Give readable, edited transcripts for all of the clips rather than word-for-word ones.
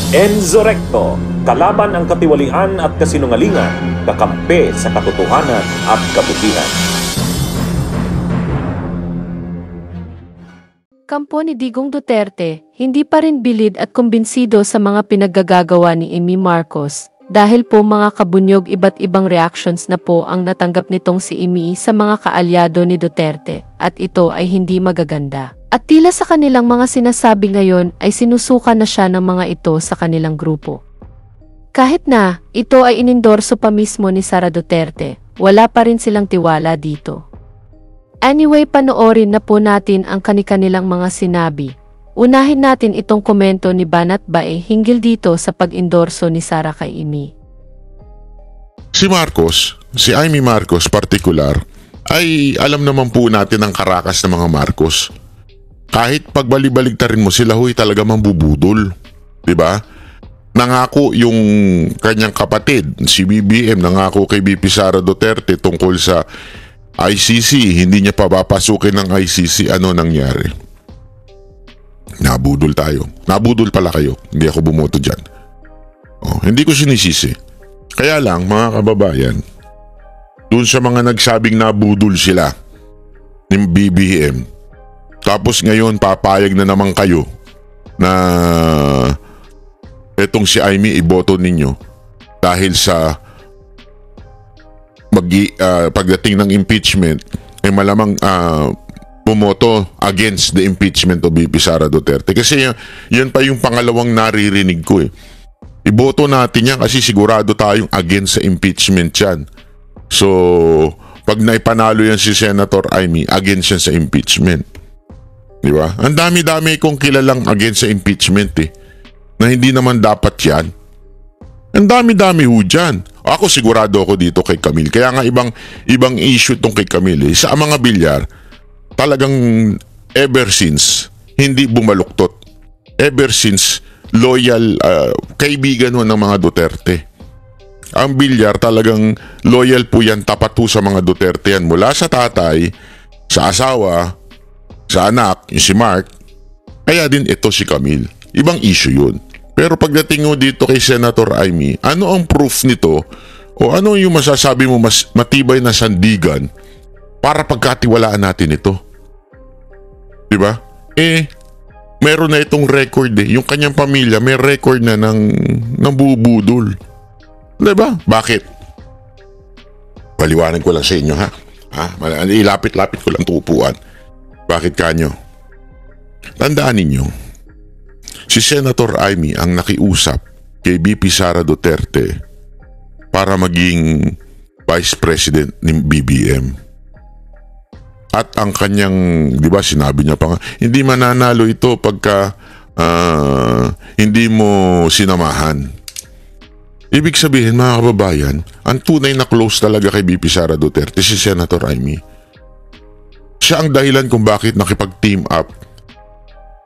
Enzo Recto, kalaban ang katiwalian at kasinungalingan, kakampi sa katotohanan at kabutihan. Kampo ni Digong Duterte, hindi pa rin bilid at kumbinsido sa mga pinaggagawa ni Amy Marcos. Dahil po mga kabunyog, iba't ibang reactions na po ang natanggap nitong si Amy sa mga kaalyado ni Duterte, at ito ay hindi magaganda. At tila sa kanilang mga sinasabi ngayon ay sinusuka na siya ng mga ito sa kanilang grupo. Kahit na ito ay inendorso pa mismo ni Sara Duterte, wala pa rin silang tiwala dito. Anyway, panoorin na po natin ang kanilang mga sinabi. Unahin natin itong komento ni Banat Bae hinggil dito sa pag-endorso ni Sara kay Amy. Si Marcos, si Amy Marcos partikular, ay alam naman po natin ang karakas ng mga Marcos. Kahit pagbali-baligtarin mo sila, huy, talaga mambubudol. Diba? Nangako yung kanyang kapatid, si BBM, nangako kay BP Sara Duterte tungkol sa ICC, hindi niya papapasukin ng ICC. Ano nangyari? Nabudol tayo. Nabudol pala kayo. Hindi ako bumoto dyan. Hindi ko sinisisi. Kaya lang, mga kababayan, dun sa mga nagsabing nabudol sila ng BBM, tapos ngayon papayag na naman kayo na etong si Amy iboto ninyo dahil sa pagdating ng impeachment ay malamang bumoto against the impeachment of BP Sara Duterte. Kasi yan pa yung pangalawang naririnig ko eh. Iboto natin yan kasi sigurado tayong against sa impeachment yan. So, pag naipanalo yan si Senator Amy, against yan sa impeachment. Di ba? Ang dami-dami kong kilalang against sa impeachment eh. Na hindi naman dapat yan. Ang dami-dami ho dyan. Ako sigurado ako dito kay Camille. Kaya nga ibang issue tong kay Camille eh. Sa mga bilyar, talagang ever since, hindi bumaluktot. Ever since, loyal, kaibigan ho ng mga Duterte. Ang bilyar talagang loyal po yan, tapat po sa mga Duterte yan. Mula sa tatay, sa asawa, sa anak, yung si Mark, kaya din ito si Camille. Ibang issue yun. Pero pagdating mo dito kay Senator Amy, ano ang proof nito o ano yung masasabi mo mas matibay na sandigan para pagkatiwalaan natin ito? Diba? Meron na itong record eh. Yung kanyang pamilya may record na ng bubudol. Diba? Bakit? Paliwanag ko lang sa inyo ha. Ilapit-lapit ko lang tupuan. Bakit kanyo? Tandaan ninyo, si Senator Amy ang nakiusap kay BP Sara Duterte para maging Vice President ng BBM. At ang kanyang, di ba, sinabi niya pa nga, hindi mananalo ito pagka hindi mo sinamahan. Ibig sabihin, mga kababayan, ang tunay na close talaga kay BP Sara Duterte si Senator Amy. Siya ang dahilan kung bakit nakipag-team up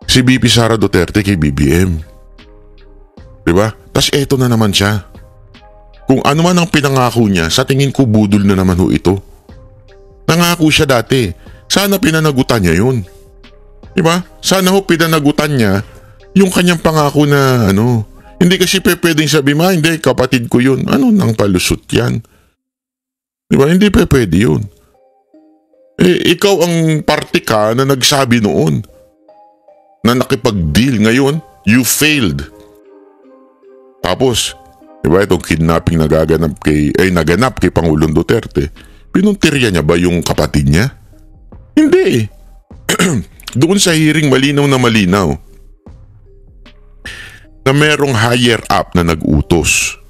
si BP Sara Duterte kay BBM. Diba? Tas eto na naman siya. Kung ano man ang pinangako niya, sa tingin ko budol na naman ho ito. Nangako siya dati. Sana pinanagutan niya yun. Diba? Sana ho pinanagutan niya yung kanyang pangako na ano. Hindi kasi pwedeng sabi hindi, kapatid ko yun. Ano nang palusot yan? Diba? Hindi pwede yun. Ikaw ang party ka na nagsabi noon na nakipag-deal. Ngayon, you failed. Tapos, diba itong kidnapping naganap kay Pangulong Duterte, pinuntirya niya ba yung kapatid niya? Hindi. Doon sa hearing malinaw na merong higher up na nag-utos.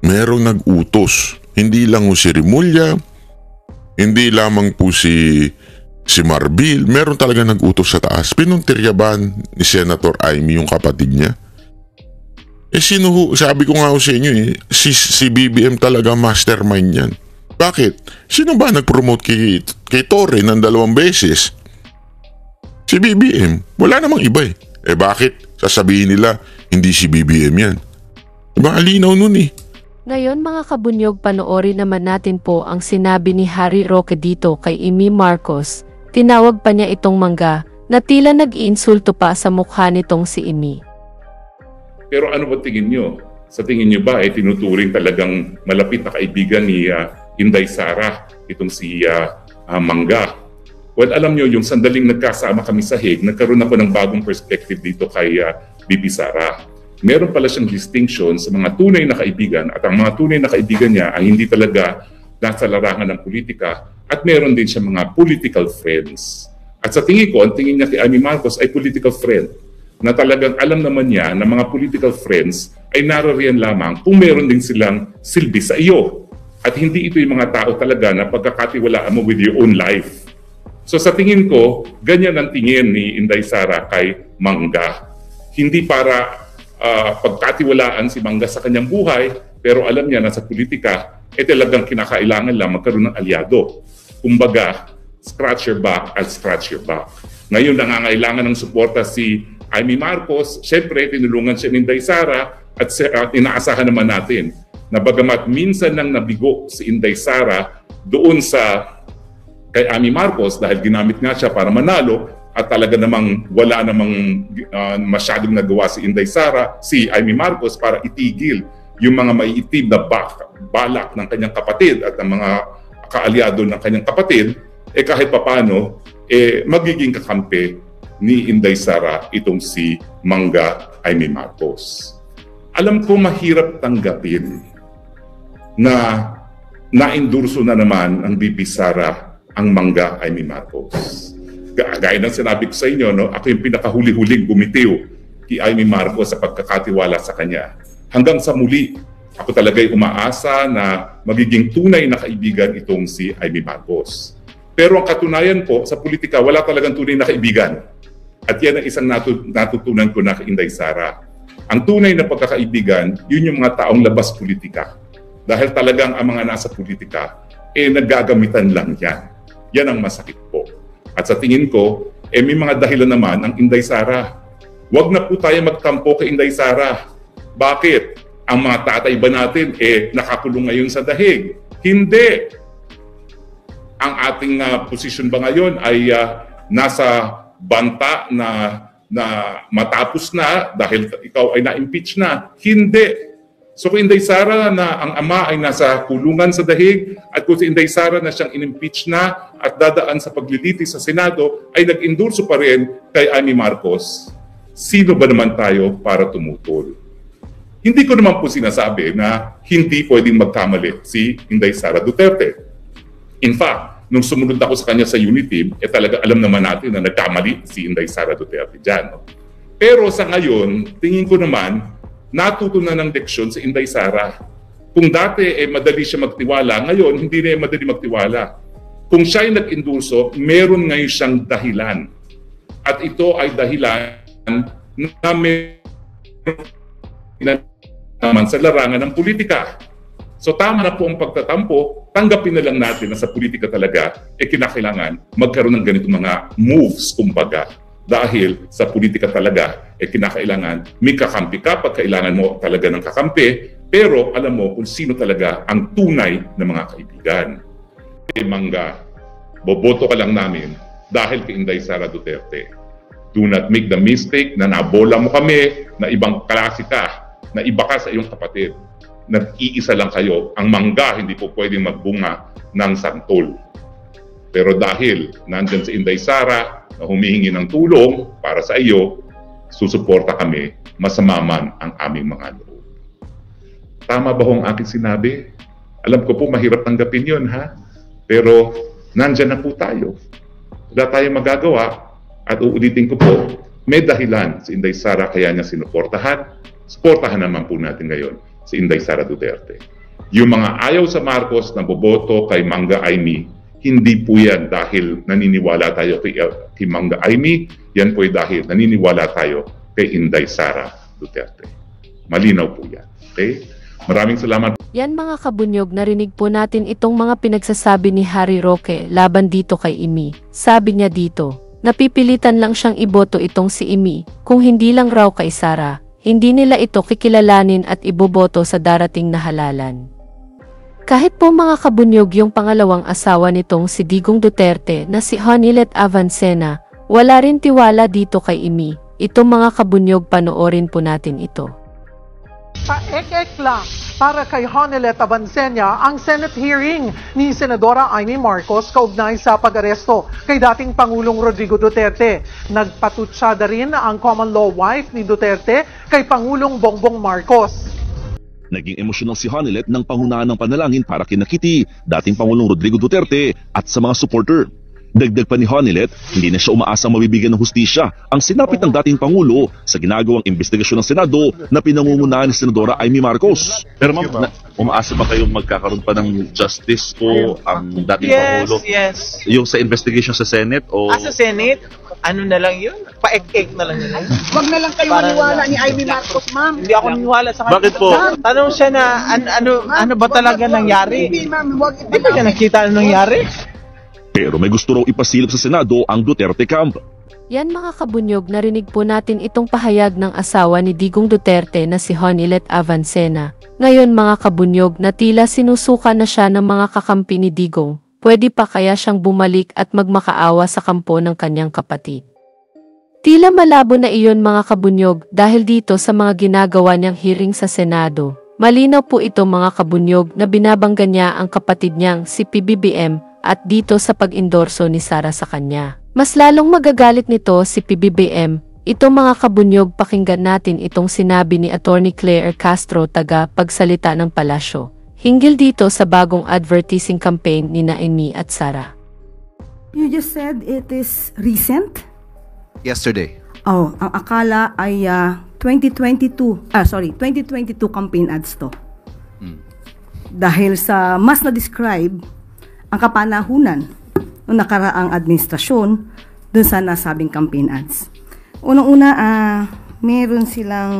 Merong nag-utos. Hindi lang si Rimulya, hindi lamang po si Marbil, meron talaga nag-utos sa taas. Pinuntirya ba ni Senator Amy yung kapatid niya? Sino ho? Sabi ko nga ho sa inyo si BBM talaga mastermind yan. Bakit? Sino ba nag-promote kay Torre ng 2 beses? Si BBM. Wala namang iba eh. Bakit? Sasabihin nila, hindi si BBM yan. Diba? Alinaw nun eh. Ngayon mga kabunyog, panoorin naman natin po ang sinabi ni Harry Roque dito kay Amy Marcos. Tinawag pa niya itong mangga na tila nag-iinsulto pa sa mukha nitong si Amy. Pero ano ba tingin nyo? Sa tingin nyo ba ay tinuturing talagang malapit na kaibigan ni Inday Sara itong si Mangga? Well, alam nyo, yung sandaling nagkasama kami sa Hague, nagkaroon ako ng bagong perspective dito kay BP Sara. Meron pala siyang distinction sa mga tunay na kaibigan at ang mga tunay na kaibigan niya ay hindi talaga nasa larangan ng politika at meron din siya mga political friends. At sa tingin ko, ang tingin niya kay Amy Marcos ay political friend na talagang alam naman niya na mga political friends ay naroriyan lamang kung meron din silang silbi sa iyo. At hindi ito yung mga tao talaga na pagkakatiwalaan mo with your own life. So sa tingin ko, ganyan ang tingin ni Inday Sara kay Mangga. Hindi para pagkatiwalaan si Mangga sa kanyang buhay, pero alam niya na sa politika, talagang kinakailangan lang magkaroon ng alyado. Kumbaga, scratch your back at scratch your back. Ngayon, nangangailangan ng suporta si Amy Marcos. Siyempre, tinulungan siya ni Inday Sara at inaasahan naman natin na bagamat minsan nang nabigo si Inday Sara doon sa kay Amy Marcos dahil ginamit nga siya para manalo at talaga namang wala namang masyadong nagawa si Inday Sara, si Amy Marcos para itigil yung mga maiitim na balak ng kanyang kapatid at ng mga kaalyado ng kanyang kapatid, kahit papano, magiging kakampi ni Inday Sara itong si Mangga Amy Marcos. Alam ko mahirap tanggapin na na-endorso na naman ang BP Sara ang Mangga Amy Marcos. Gaya ng sinabi ko sa inyo, no, ako yung pinakahuli-huling bumitiw kay Amy Marcos sa pagkakatiwala sa kanya. Hanggang sa muli, ako talaga'y umaasa na magiging tunay na kaibigan itong si Amy Marcos. Pero ang katunayan po, sa politika, wala talagang tunay na kaibigan. At yan ang isang natutunan ko na kay Inday Sara. Ang tunay na pagkakaibigan, yun yung mga taong labas politika. Dahil talagang ang mga nasa politika, naggagamitan lang yan. Yan ang masakit po. At sa tingin ko, may mga dahilan naman ang Inday Sara. Huwag na po tayo magtampo kay Inday Sara. Bakit? Ang mga tatay ba natin, nakakulong ngayon sa dahig? Hindi. Ang ating posisyon ba ngayon ay nasa banta na matapos na dahil ikaw ay na-impeach na? Hindi. So kung Inday Sara na ang ama ay nasa kulungan sa dahig at kung si Inday Sara na siyang in-impeach na at dadaan sa paglilitis sa Senado ay nag-endorso pa rin kay Amy Marcos, sino ba naman tayo para tumutol? Hindi ko naman po sinasabi na hindi pwedeng magkamali si Inday Sara Duterte. In fact, nung sumunod ako sa kanya sa Unity, talaga alam naman natin na nagkamali si Inday Sara Duterte dyan. No? Pero sa ngayon, tingin ko naman, natuto na ng leksyon si Inday Sara. Kung dati madali siya magtiwala, ngayon hindi na madali magtiwala. Kung siya ay nag-endorso, meron ngayon siyang dahilan. At ito ay dahilan na naman sa larangan ng politika. So tama na po ang pagtatampo, tanggapin na lang natin na sa politika talaga kinakailangan magkaroon ng ganitong mga moves, kumbaga. Dahil sa politika talaga kinakailangan may kakampi ka pag kailangan mo talaga ng kakampi, pero alam mo kung sino talaga ang tunay na mga kaibigan. Mangga, boboto ka lang namin dahil kay Inday Sara Duterte. Do not make the mistake na nabola mo kami, na ibang klase ka, na iba ka sa iyong kapatid. Nag-iisa lang kayo. Ang Mangga hindi po pwedeng magbunga ng santol. Pero dahil nandyan si Inday Sara na humihingi ng tulong para sa iyo, susuporta kami, masama man ang aming mga loob. Tama ba ang aking sinabi? Alam ko po mahirap tanggapin yun, ha? Pero nandyan na po tayo. Wala tayong magagawa at uulitin ko po, may dahilan si Inday Sara kaya niya sinuportahan. Suportahan naman po natin ngayon si Inday Sara Duterte. Yung mga ayaw sa Marcos na boboto kay Mangga Amy, hindi po yan dahil naniniwala tayo kay Mangga Amy, yan po ay dahil naniniwala tayo kay Inday Sara Duterte. Malinaw po yan. Okay? Maraming salamat. Yan mga kabunyog, narinig po natin itong mga pinagsasabi ni Harry Roque laban dito kay Amy. Sabi niya dito, napipilitan lang siyang iboto itong si Amy, kung hindi lang raw kay Sara. Hindi nila ito kikilalanin at iboboto sa darating na halalan. Kahit po mga kabunyog yung pangalawang asawa nitong si Digong Duterte na si Honilet Avancena, wala rin tiwala dito kay Amy. Itong mga kabunyog, panoorin po natin ito. Paek-ek lang para kay Honilet Avancena ang Senate hearing ni Senadora Amy Marcos kaugnay sa pag-aresto kay dating Pangulong Rodrigo Duterte. Nagpatutsada rin ang common law wife ni Duterte kay Pangulong Bongbong Marcos. Naging emosyonal si Honilet ng pangunahan ng panalangin para kina Kitty, dating Pangulong Rodrigo Duterte at sa mga supporter. Dagdag pa ni Honilet, hindi na siya umaasang mabibigyan ng hustisya ang sinapit ng dating Pangulo sa ginagawang investigasyon ng Senado na pinangungunahan ni Senadora Amy Marcos. Pero ma'am, umaasa ba kayong magkakaroon pa ng justice po ang dating Pangulo? Yes. Yung sa investigation sa Senate o... Sa Senate, ano na lang yun? Paek-ek na lang yun. Wag na lang kayo maniwala ni Amy Marcos, ma'am. Hindi ako naniwala sa kanya. Bakit po? Tanong siya na ano ba talaga nangyari? Hindi, ma'am. Wag. Di ba siya nakita ano nangyari? Pero may gusto raw ipasilip sa Senado ang Duterte camp. Yan mga kabunyog, narinig po natin itong pahayag ng asawa ni Digong Duterte na si Honilet Avancena. Ngayon mga kabunyog na tila sinusuka na siya ng mga kakampi ni Digong. Pwede pa kaya siyang bumalik at magmakaawa sa kampo ng kanyang kapatid? Tila malabo na iyon mga kabunyog dahil dito sa mga ginagawa niyang hearing sa Senado. Malinaw po ito mga kabunyog na binabangga niya ang kapatid niyang si PBBM at dito sa pag-endorso ni Sara sa kanya. Mas lalong magagalit nito si PBBM. Ito mga kabunyog, pakinggan natin itong sinabi ni Attorney Claire Castro taga pagsalita ng palasyo hinggil dito sa bagong advertising campaign ni Amy at Sara. You just said it is recent? Yesterday. Oh, ang akala ay 2022 campaign ads to. Dahil sa mas na-describe ang kapanahunan ng nakaraang administrasyon dun sa nasabing campaign ads. Unang-una, meron silang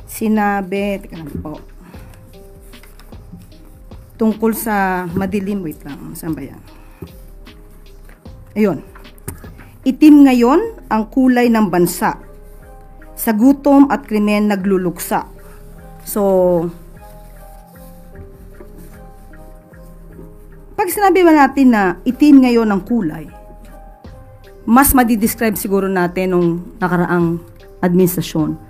sinabi, teka lang po, tungkol sa madilim, wait lang, saan ba yan? Ayun. Itim ngayon ang kulay ng bansa. Sa gutom at krimen nagluluksa. So, pag sinabi ba natin na itim ngayon ang kulay, mas madidescribe siguro natin nung nakaraang administrasyon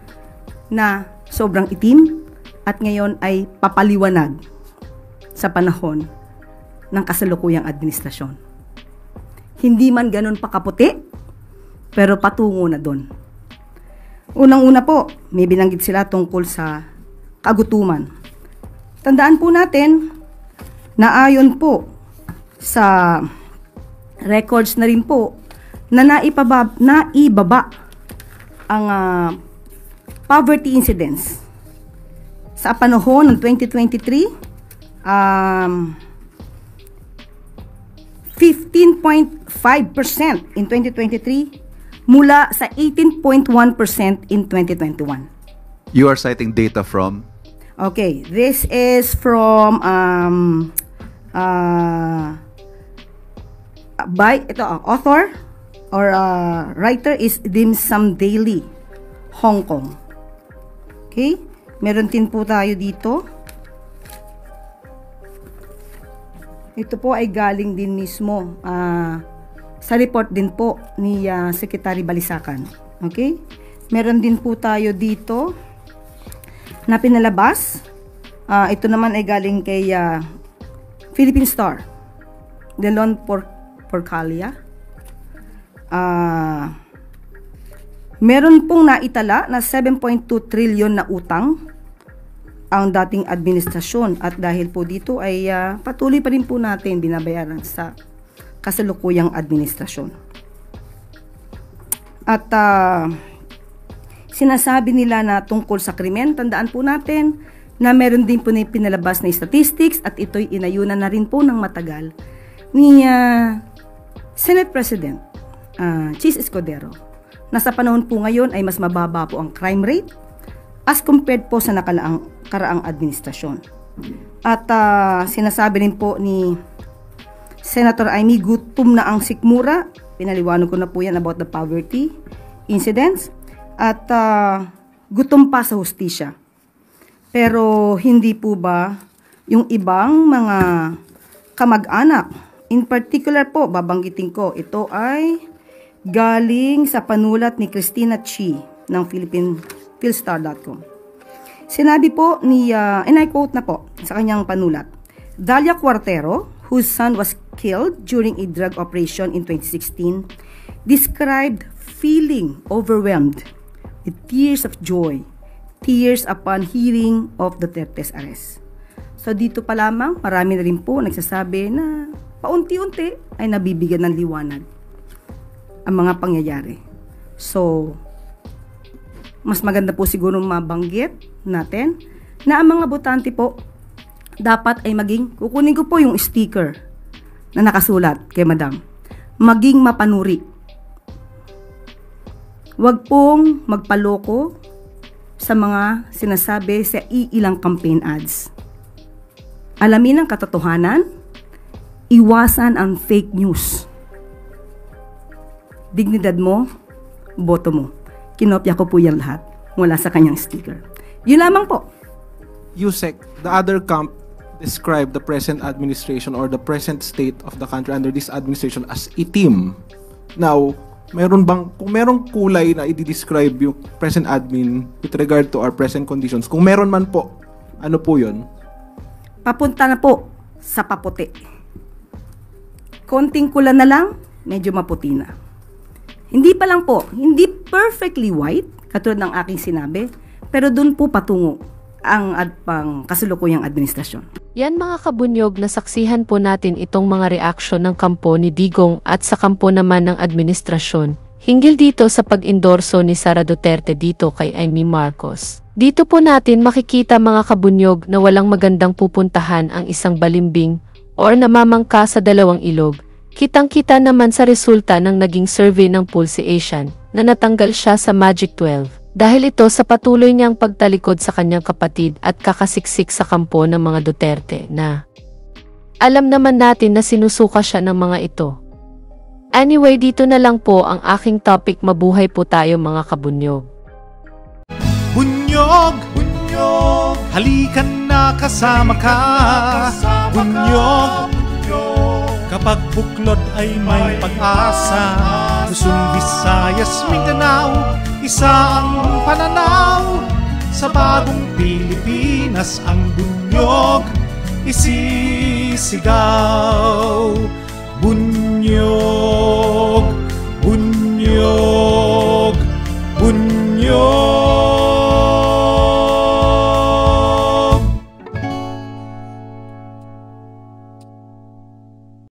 na sobrang itim at ngayon ay papaliwanag sa panahon ng kasalukuyang administrasyon. Hindi man ganun pakaputi, pero patungo na doon. Unang-una po, may binanggit sila tungkol sa kagutuman. Tandaan po natin na ayon po sa records na rin po na naibaba ang poverty incidence sa panahon ng 2023, 15.5% in 2023 mula sa 18.1% in 2021. You are citing data from? Okay, this is from by author or writer is Dim Sum Daily, Hong Kong. Okay, meron din po tayo dito. Ito po ay galing din mismo sa report din po ni Secretary Balisacan. Okay, meron din po tayo dito na pinalabas. Ito naman ay galing kay Philippine Star, Delon Porcalia. Meron pong naitala na 7.2 trillion na utang ang dating administrasyon at dahil po dito ay patuloy pa rin po natin binabayaran sa kasalukuyang administrasyon. At sinasabi nila na tungkol sa krimen, tandaan po natin na meron din po na pinalabas na statistics at ito'y inayunan na rin po ng matagal ni Senate President Chis Escudero na sa panahon po ngayon ay mas mababa po ang crime rate as compared po sa nakaraang administrasyon. At sinasabi rin po ni Senator Amy, gutom na ang sikmura. Pinaliwanag ko na po yan about the poverty incidents. At gutom pa sa hustisya. Pero hindi po ba yung ibang mga kamag-anak, in particular po, babanggitin ko, ito ay galing sa panulat ni Christina Chi ng PhilStar.com. Sinabi po ni, and I quote na po sa kanyang panulat, Dalia Cuartero, whose son was killed during a drug operation in 2016, described feeling overwhelmed with tears of joy, tears upon hearing of Duterte's arrest. So dito pa lamang, marami na rin po nagsasabi na paunti-unti ay nabibigyan ng liwanag ang mga pangyayari. So, mas maganda po siguro mabanggit natin na ang mga botante po dapat ay maging, kukunin ko po yung sticker na nakasulat kay Madam, maging mapanuri. Huwag pong magpaloko sa mga sinasabi sa iilang campaign ads. Alamin ang katotohanan, iwasan ang fake news. Dignidad mo, boto mo. Kinopya ko po yan lahat mula sa kanyang sticker. Yun lamang po. Yusek, the other camp described the present administration or the present state of the country under this administration as itim. Now, kung merong kulay na i-describe yung present admin with regard to our present conditions, kung meron man po, ano po yun? Papunta na po sa paputi. Konting kulan na lang, medyo maputi na. Hindi pa lang po, hindi perfectly white, katulad ng aking sinabi, pero dun po patungo ang pang kasalukuyang administrasyon. Yan mga kabunyog, na saksihan po natin itong mga reaksyon ng kampo ni Digong at sa kampo naman ng administrasyon hinggil dito sa pag-endorso ni Sara Duterte dito kay Amy Marcos. Dito po natin makikita mga kabunyog na walang magandang pupuntahan ang isang balimbing or namamangka sa dalawang ilog. Kitang-kita naman sa resulta ng naging survey ng Pulse Asian na natanggal siya sa Magic 12 dahil ito sa patuloy niyang pagtalikod sa kanyang kapatid at kakasiksik sa kampo ng mga Duterte na alam naman natin na sinusuka siya ng mga ito. Anyway, dito na lang po ang aking topic. Mabuhay po tayo mga kabunyog. Bunyog, bunyog, halikan na kasama ka. Bunyog, kapag buklod ay may pag-asa. Luzon, Visayas, Mindanao, isa ang pananaw. Sa bagong Pilipinas ang bunyog isisigaw. Bunyog, bunyog.